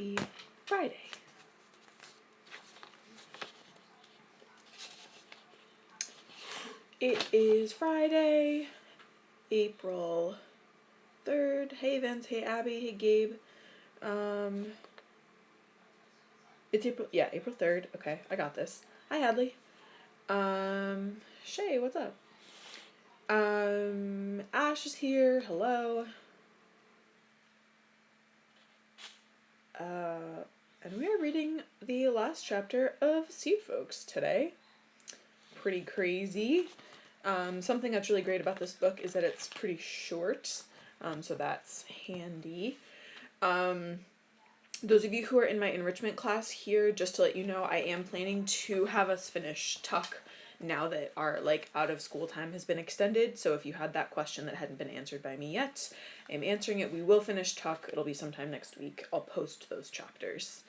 Happy Friday. It is Friday, April 3rd. Hey Vince, hey Abby, hey Gabe. It's April 3rd. Okay, I got this. Hi Hadley. Shay, what's up? Ash is here. Hello. And we are reading the last chapter of Seedfolks today. Pretty crazy. Something that's really great about this book is that it's pretty short, so that's handy. Those of you who are in my enrichment class here, just to let you know, I am planning to have us finish Tuck now that our out of school time has been extended. So if you had that question that hadn't been answered by me yet, I'm answering it. We will finish Tuck. It'll be sometime next week. I'll post those chapters.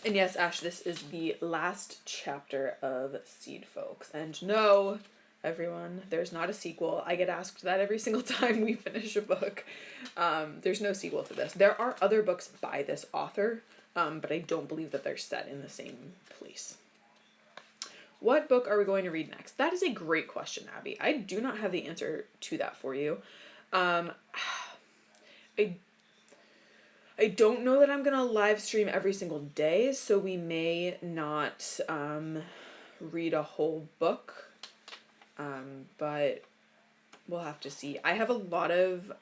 And yes, Ash, this is the last chapter of Seedfolks. And no, everyone, there's not a sequel. I get asked that every single time we finish a book. There's no sequel to this. There are other books by this author, but I don't believe that they're set in the same place. What book are we going to read next? That is a great question, Abby. I do not have the answer to that for you. I don't know that I'm going to live stream every single day, so we may not read a whole book, but we'll have to see. I have a lot of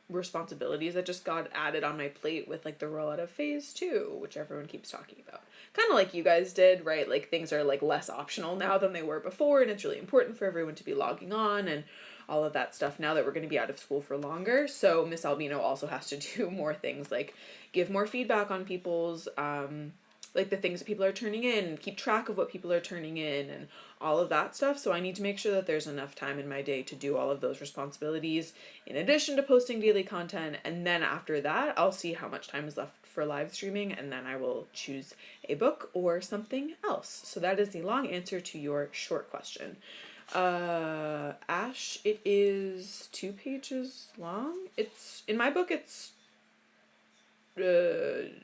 responsibilities that just got added on my plate with the rollout of phase 2, which everyone keeps talking about. Kind of like you guys did, right? Things are less optional now than they were before, and it's really important for everyone to be logging on and all of that stuff now that we're going to be out of school for longer. So Miss Albino also has to do more things give more feedback on people's the things that people are turning in, keep track of what people are turning in, and all of that stuff. So I need to make sure that there's enough time in my day to do all of those responsibilities in addition to posting daily content. And then after that, I'll see how much time is left for live streaming, and then I will choose a book or something else. So that is the long answer to your short question. Ash, it is 2 pages long. It's, in my book, it's 3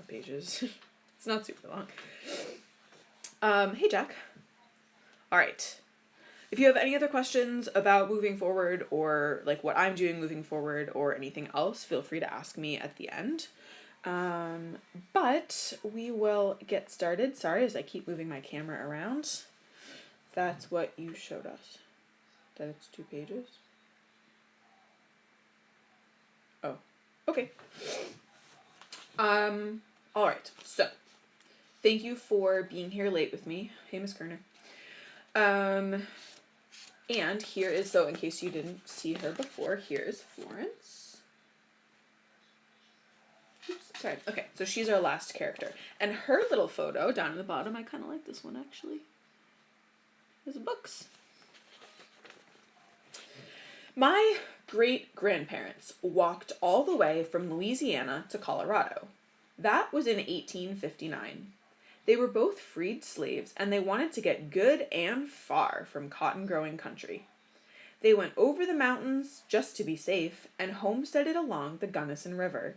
pages. It's not super long. Hey Jack. All right. If you have any other questions about moving forward or what I'm doing moving forward or anything else, feel free to ask me at the end. But we will get started. Sorry, as I keep moving my camera around. That's what you showed us. That it's 2 pages. Oh, okay. All right. So, thank you for being here late with me. Hey, Miss Kerner. And here is, so in case you didn't see her before, here is Florence. Oops, sorry. Okay, so she's our last character. And her little photo down in the bottom, I kind of like this one actually. There's books. My great-grandparents walked all the way from Louisiana to Colorado. That was in 1859. They were both freed slaves, and they wanted to get good and far from cotton-growing country. They went over the mountains just to be safe and homesteaded along the Gunnison River,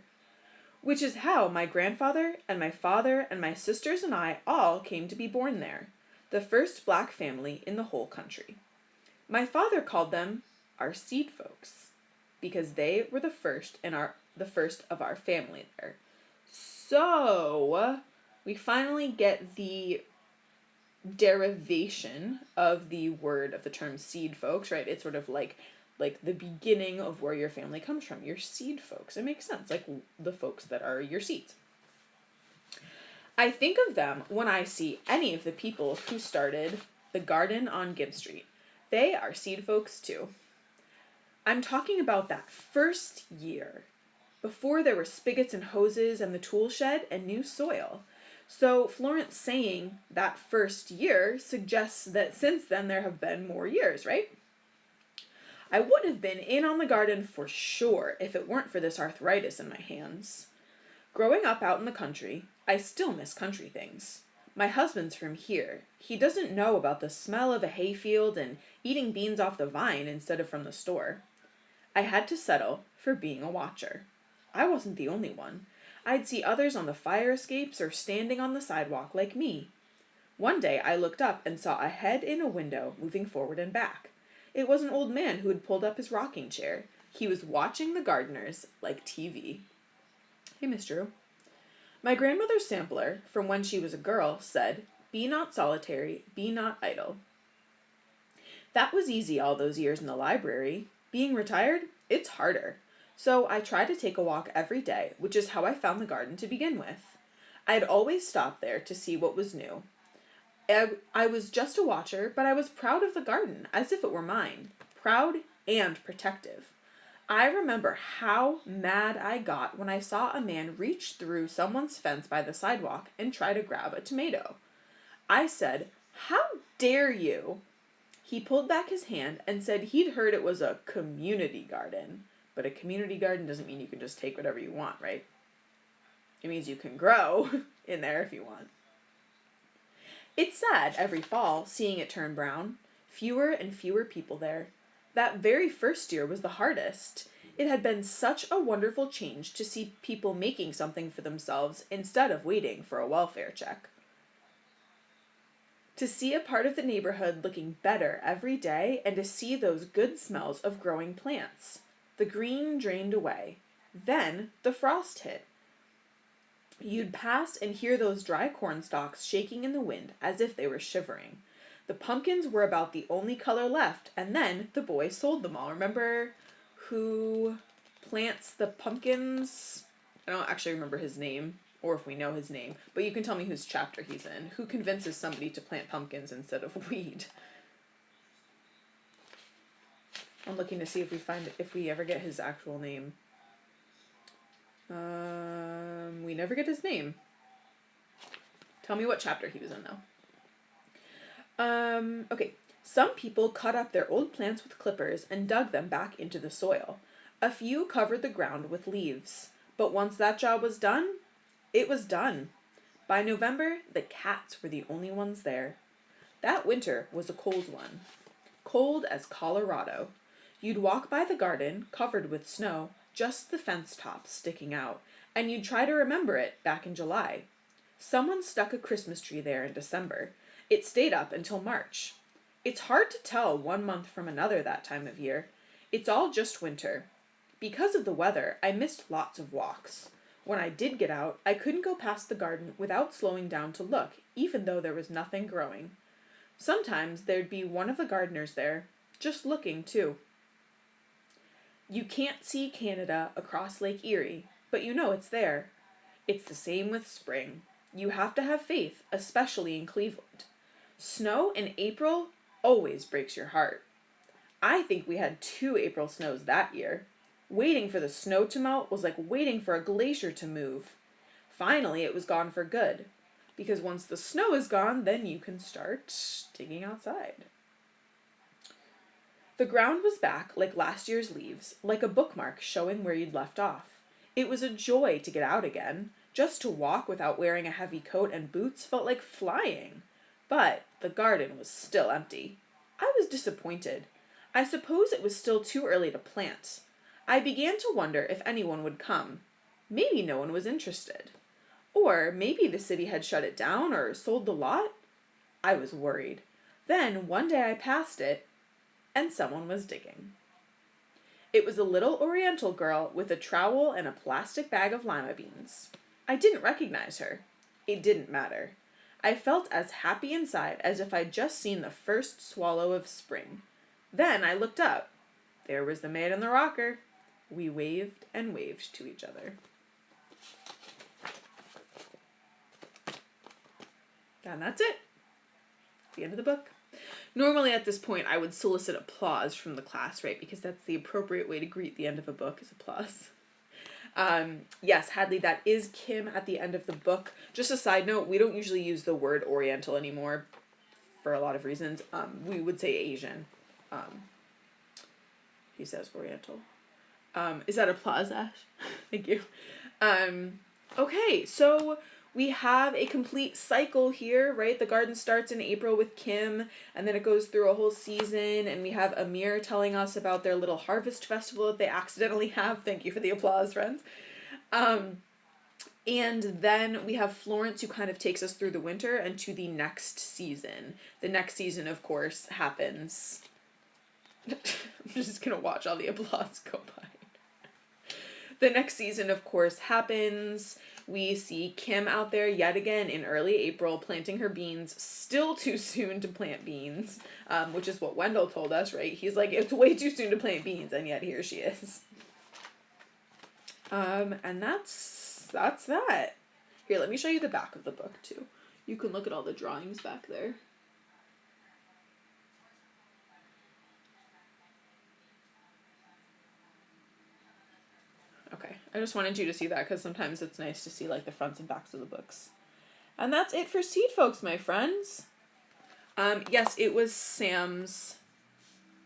which is how my grandfather and my father and my sisters and I all came to be born there, the first black family in the whole country. My father called them our seed folks because they were the first of our family there. So we finally get the derivation of the word of the term seed folks, right? It's sort of like the beginning of where your family comes from. Your seed folks. It makes sense, the folks that are your seeds. I think of them when I see any of the people who started the garden on Gibb Street. They are seed folks too. I'm talking about that first year, before there were spigots and hoses and the tool shed and new soil. So Florence saying that first year suggests that since then there have been more years, right? I would have been in on the garden for sure if it weren't for this arthritis in my hands. Growing up out in the country, I still miss country things. My husband's from here. He doesn't know about the smell of a hayfield and eating beans off the vine instead of from the store. I had to settle for being a watcher. I wasn't the only one. I'd see others on the fire escapes or standing on the sidewalk like me. One day I looked up and saw a head in a window moving forward and back. It was an old man who had pulled up his rocking chair. He was watching the gardeners like TV. Hey, Miss Drew. My grandmother's sampler, from when she was a girl, said, "Be not solitary, be not idle." That was easy all those years in the library. Being retired, it's harder. So I try to take a walk every day, which is how I found the garden to begin with. I had always stopped there to see what was new. I was just a watcher, but I was proud of the garden, as if it were mine. Proud and protective. I remember how mad I got when I saw a man reach through someone's fence by the sidewalk and try to grab a tomato. I said, "How dare you?" He pulled back his hand and said he'd heard it was a community garden. But a community garden doesn't mean you can just take whatever you want, right? It means you can grow in there if you want. It's sad every fall seeing it turn brown. Fewer and fewer people there. That very first year was the hardest. It had been such a wonderful change to see people making something for themselves instead of waiting for a welfare check. To see a part of the neighborhood looking better every day and to see those good smells of growing plants. The green drained away. Then the frost hit. You'd pass and hear those dry corn stalks shaking in the wind as if they were shivering. The pumpkins were about the only color left, and then the boys sold them all. Remember who plants the pumpkins? I don't actually remember his name, or if we know his name, but you can tell me whose chapter he's in. Who convinces somebody to plant pumpkins instead of weed? I'm looking to see if we ever get his actual name. We never get his name. Tell me what chapter he was in, though. Okay. Some people cut up their old plants with clippers and dug them back into the soil. A few covered the ground with leaves. But once that job was done, it was done. By November, the cats were the only ones there. That winter was a cold one. Cold as Colorado. You'd walk by the garden, covered with snow, just the fence tops sticking out, and you'd try to remember it back in July. Someone stuck a Christmas tree there in December. It stayed up until March. It's hard to tell one month from another that time of year. It's all just winter. Because of the weather, I missed lots of walks. When I did get out, I couldn't go past the garden without slowing down to look, even though there was nothing growing. Sometimes there'd be one of the gardeners there, just looking too. You can't see Canada across Lake Erie, but you know it's there. It's the same with spring. You have to have faith, especially in Cleveland. Snow in April always breaks your heart. I think we had 2 April snows that year. Waiting for the snow to melt was like waiting for a glacier to move. Finally, it was gone for good. Because once the snow is gone, then you can start digging outside. The ground was back like last year's leaves, like a bookmark showing where you'd left off. It was a joy to get out again. Just to walk without wearing a heavy coat and boots felt like flying. But the garden was still empty. I was disappointed. I suppose it was still too early to plant. I began to wonder if anyone would come. Maybe no one was interested. Or maybe the city had shut it down or sold the lot. I was worried. Then one day I passed it, and someone was digging. It was a little Oriental girl with a trowel and a plastic bag of lima beans. I didn't recognize her. It didn't matter. I felt as happy inside as if I'd just seen the first swallow of spring. Then I looked up. There was the man in the rocker. We waved and waved to each other. And that's it. The end of the book. Normally at this point I would solicit applause from the class, right? Because that's the appropriate way to greet the end of a book is applause. Yes, Hadley, that is Kim at the end of the book. Just a side note, we don't usually use the word Oriental anymore for a lot of reasons. We would say Asian. He says Oriental. Is that applause, Ash? Thank you. Okay, so we have a complete cycle here, right? The garden starts in April with Kim, and then it goes through a whole season, and we have Amir telling us about their little harvest festival that they accidentally have. Thank you for the applause, friends. And then we have Florence, who kind of takes us through the winter and to the next season. The next season, of course, happens. I'm just gonna watch all the applause go by. The next season, of course, happens. We see Kim out there yet again in early April planting her beans. Still too soon to plant beans, which is what Wendell told us, right? He's like, it's way too soon to plant beans, and yet here she is. And that's that. Here, let me show you the back of the book, too. You can look at all the drawings back there. Okay, I just wanted you to see that because sometimes it's nice to see like the fronts and backs of the books. And that's it for Seedfolks, my friends. Yes, it was Sam's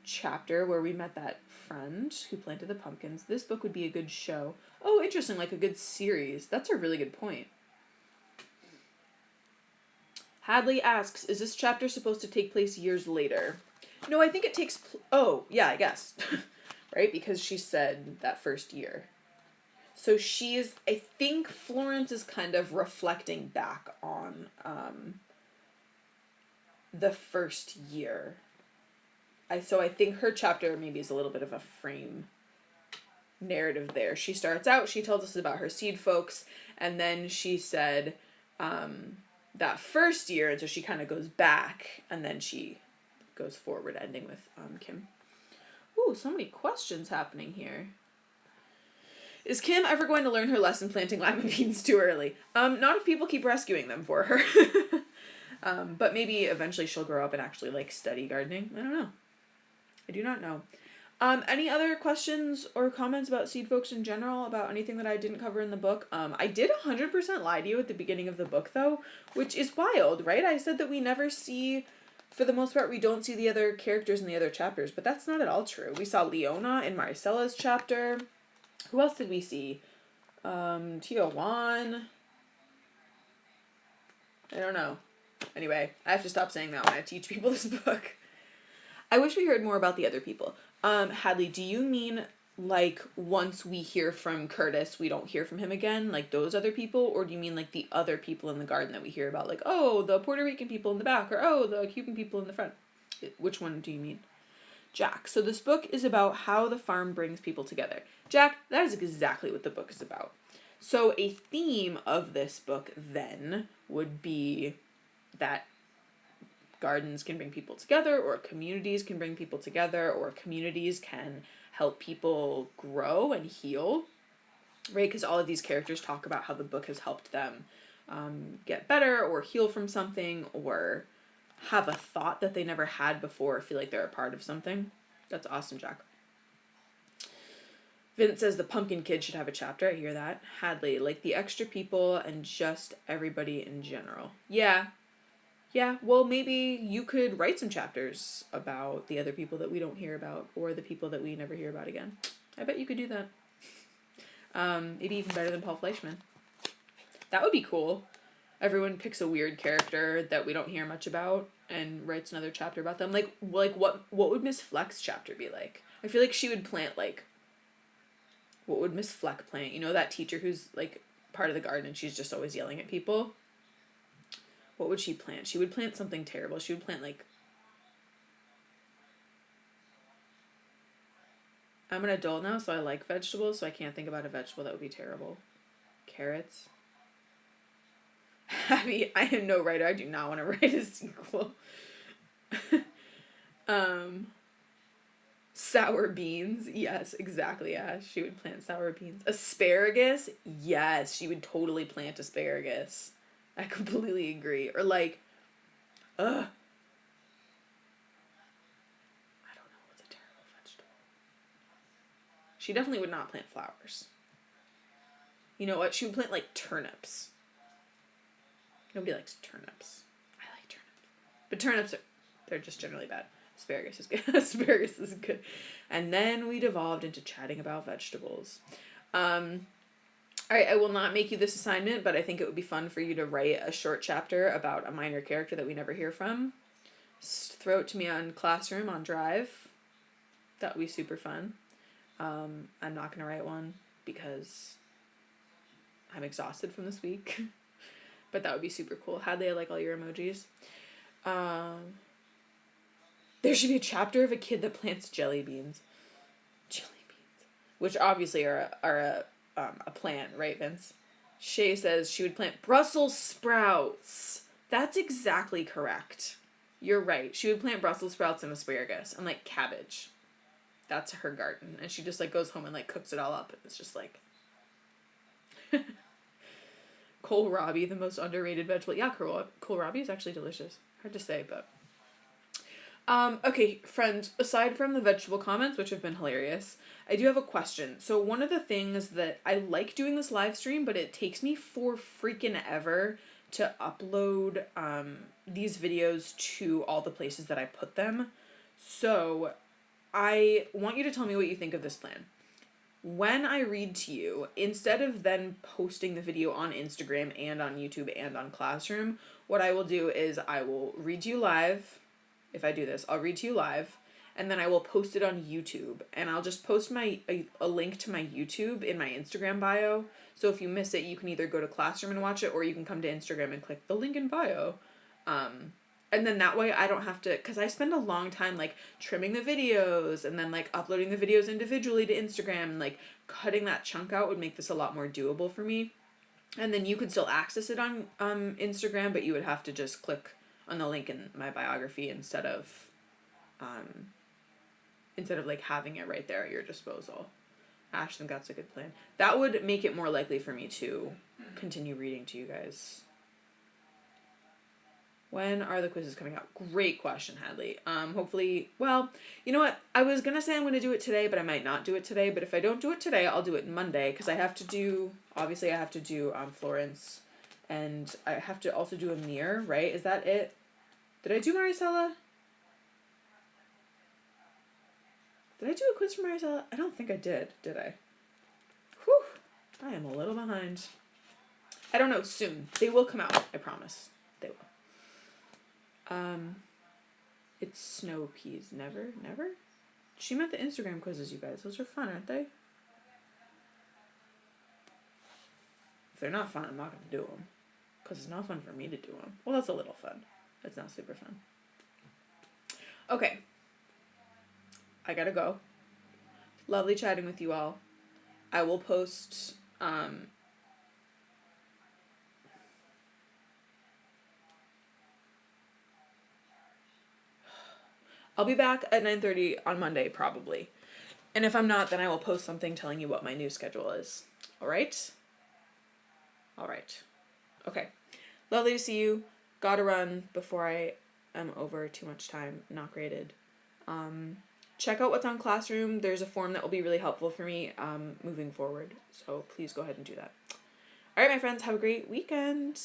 chapter where we met that friend who planted the pumpkins. This book would be a good show. Oh, interesting, like a good series. That's a really good point. Hadley asks, is this chapter supposed to take place years later? No, I think it takes... oh, yeah, I guess. Right? Because she said that first year. So she's... I think Florence is kind of reflecting back on the first year. So I think her chapter maybe is a little bit of a frame narrative there. She starts out, she tells us about her Seedfolks, and then she said that first year, and so she kind of goes back, and then she goes forward, ending with Kim. Ooh, so many questions happening here. Is Kim ever going to learn her lesson planting lima beans too early? Not if people keep rescuing them for her. But maybe eventually she'll grow up and actually like study gardening. I don't know. I do not know. Any other questions or comments about Seedfolks in general, about anything that I didn't cover in the book? I did 100% lie to you at the beginning of the book, though, which is wild, right? I said that we never see, for the most part, we don't see the other characters in the other chapters, but that's not at all true. We saw Leona in Maricella's chapter. Who else did we see? Tio Juan. I don't know. Anyway, I have to stop saying that when I teach people this book. I wish we heard more about the other people. Hadley, do you mean, like, once we hear from Curtis, we don't hear from him again? Like, those other people? Or do you mean, like, the other people in the garden that we hear about? Like, oh, the Puerto Rican people in the back, or, oh, the Cuban people in the front. Which one do you mean? Jack. So this book is about how the farm brings people together. Jack, that is exactly what the book is about. So a theme of this book, then, would be that gardens can bring people together, or communities can bring people together, or communities can help people grow and heal, right? Because all of these characters talk about how the book has helped them get better, or heal from something, or have a thought that they never had before, or feel like they're a part of something. That's awesome, Jack. Vince says the pumpkin kid should have a chapter. I hear that. Hadley, like the extra people and just everybody in general. Yeah, well, maybe you could write some chapters about the other people that we don't hear about, or the people that we never hear about again. I bet you could do that. Maybe even better than Paul Fleischman. That would be cool. Everyone picks a weird character that we don't hear much about and writes another chapter about them. Like what would Miss Fleck's chapter be like? I feel like she would plant, like, what would Miss Fleck plant? You know, that teacher who's like part of the garden and she's just always yelling at people? What would she plant? She would plant something terrible. She would plant, like... I'm an adult now, so I like vegetables, so I can't think about a vegetable that would be terrible. Carrots. Abby, I am no writer. I do not want to write a sequel. Sour beans. Yes, exactly. Yeah, she would plant sour beans. Asparagus. Yes, she would totally plant asparagus. I completely agree. Or like, I don't know what's a terrible vegetable. She definitely would not plant flowers. You know what? She would plant like turnips. Nobody likes turnips. I like turnips. But turnips they're just generally bad. Asparagus is good. Asparagus is good. And then we devolved into chatting about vegetables. Alright, I will not make you this assignment, but I think it would be fun for you to write a short chapter about a minor character that we never hear from. Just throw it to me on Classroom, on Drive. That would be super fun. I'm not going to write one because I'm exhausted from this week. But that would be super cool. Hadley, I like all your emojis. There should be a chapter of a kid that plants jelly beans. Jelly beans. Which obviously are a plant, right, Vince? Shay says she would plant Brussels sprouts. That's exactly correct. You're right. She would plant Brussels sprouts and asparagus and, like, cabbage. That's her garden. And she just, like, goes home and, like, cooks it all up. It's just, like... kohlrabi, the most underrated vegetable. Yeah, kohlrabi is actually delicious. Hard to say, but... okay, friend, aside from the vegetable comments, which have been hilarious, I do have a question. So one of the things that I like doing this live stream, but it takes me for freaking ever to upload these videos to all the places that I put them. So I want you to tell me what you think of this plan. When I read to you, instead of then posting the video on Instagram and on YouTube and on Classroom, what I will do is I will read to you live. If I do this, I'll read to you live, and then I will post it on YouTube, and I'll just post a link to my YouTube in my Instagram bio. So if you miss it, you can either go to Classroom and watch it, or you can come to Instagram and click the link in bio. And then that way I don't have to, because I spend a long time, like, trimming the videos and then, like, uploading the videos individually to Instagram, and, like, cutting that chunk out would make this a lot more doable for me. And then you could still access it on Instagram, but you would have to just click on the link in my biography instead of like having it right there at your disposal. Ash, I think that's a good plan. That would make it more likely for me to continue reading to you guys. When are the quizzes coming out? Great question, Hadley. Hopefully, well, you know what? I was gonna say I'm gonna do it today, but I might not do it today. But if I don't do it today, I'll do it Monday, because I have to do Florence, and I have to also do Amir, right? Is that it? Did I do Maricela? Did I do a quiz for Maricela? I don't think I did I? Whew. I am a little behind. I don't know, soon. They will come out, I promise. They will. It's snow peas. Never? She meant the Instagram quizzes, you guys. Those are fun, aren't they? If they're not fun, I'm not going to do them. Because it's not fun for me to do them. Well, that's a little fun. It's not super fun. Okay. I gotta go. Lovely chatting with you all. I will post, I'll be back at 9:30 on Monday, probably. And if I'm not, then I will post something telling you what my new schedule is. All right? All right. Okay. Lovely to see you. Gotta run before I am over too much time not graded. Check out what's on Classroom. There's a form that will be really helpful for me moving forward. So please go ahead and do that. All right, my friends. Have a great weekend.